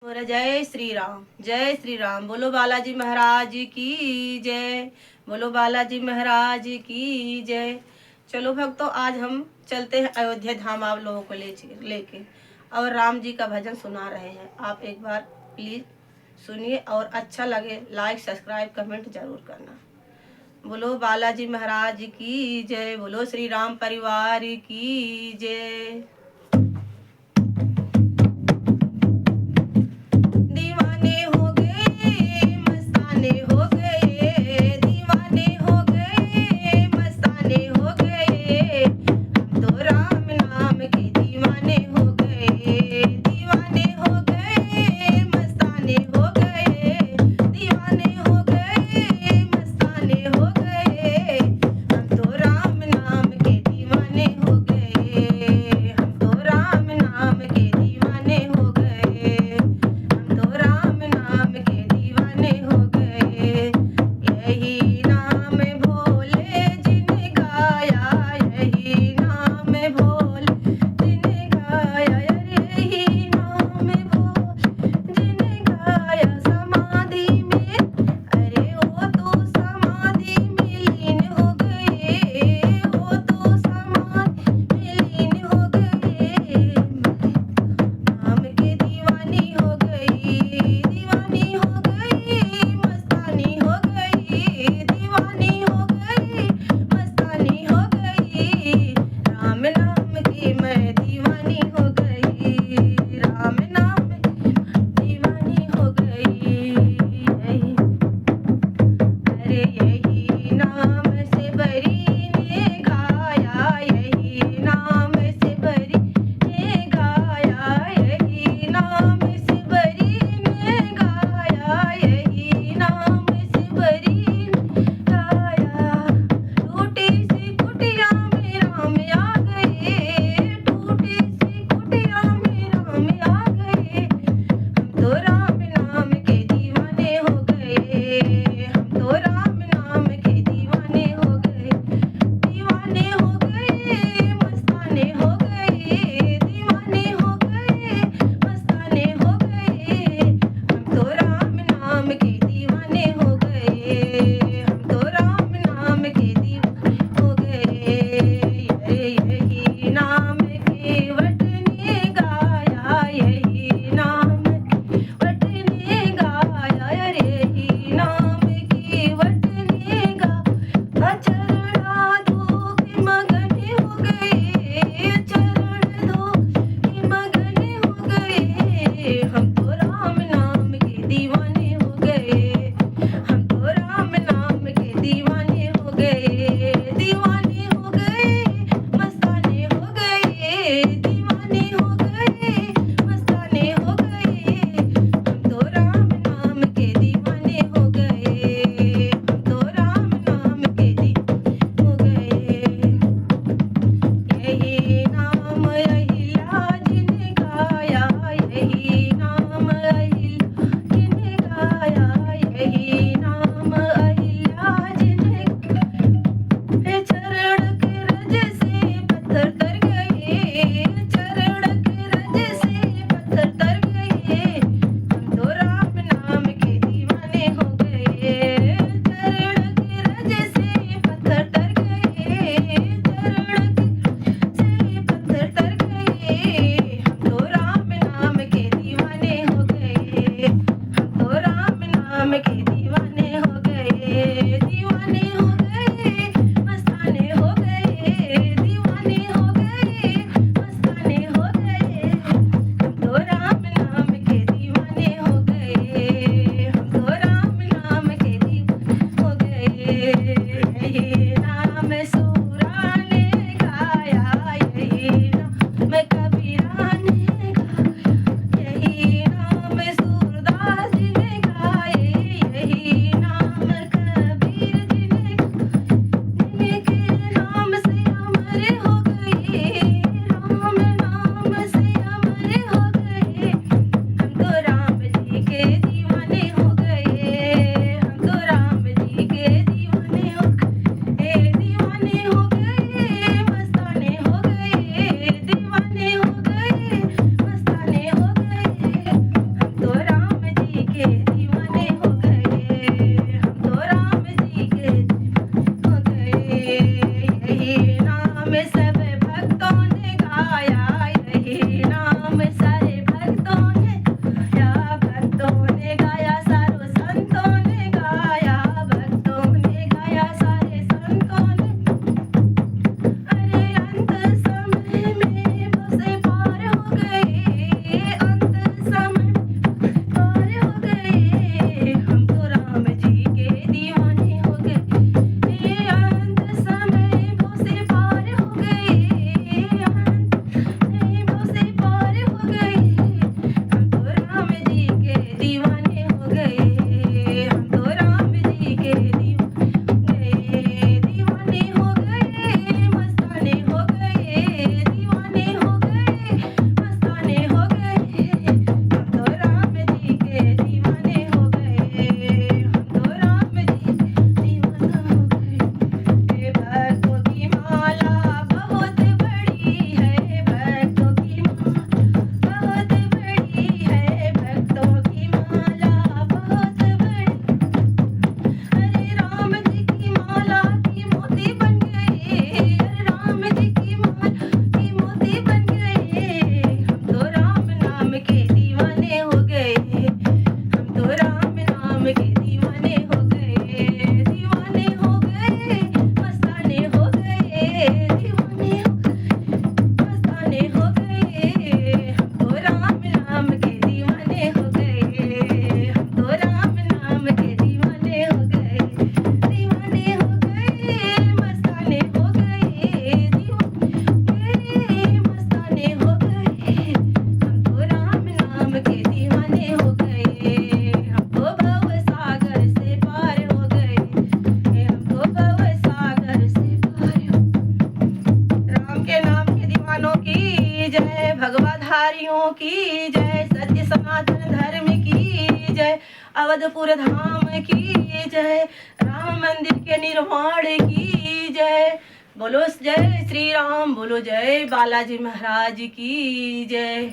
बोलो जय श्री राम। बोलो बालाजी महाराज की जय। बोलो बालाजी महाराज की जय। चलो भक्तों, आज हम चलते हैं अयोध्या धाम आप लोगों को लेके और राम जी का भजन सुना रहे हैं। आप एक बार प्लीज सुनिए और अच्छा लगे लाइक सब्सक्राइब कमेंट जरूर करना। बोलो बालाजी महाराज की जय। बोलो श्री राम परिवार की जय। दीवाने हो गए मस्ताने हो गए, दीवाने हो गए मस्ताने हो गए, हम तो राम नाम के दीवाने हो गए। दीवाने हो गए मस्ताने हो गए, दीवाने हो गए मस्ताने हो गए, हम तो राम नाम के दीवाने हो गए। हम धारियों की जय, सत्य सनातन धर्म की जय, अवधपुर धाम की जय, राम मंदिर के निर्माण की जय। बोलो जय श्री राम, बोलो जय बालाजी महाराज की जय।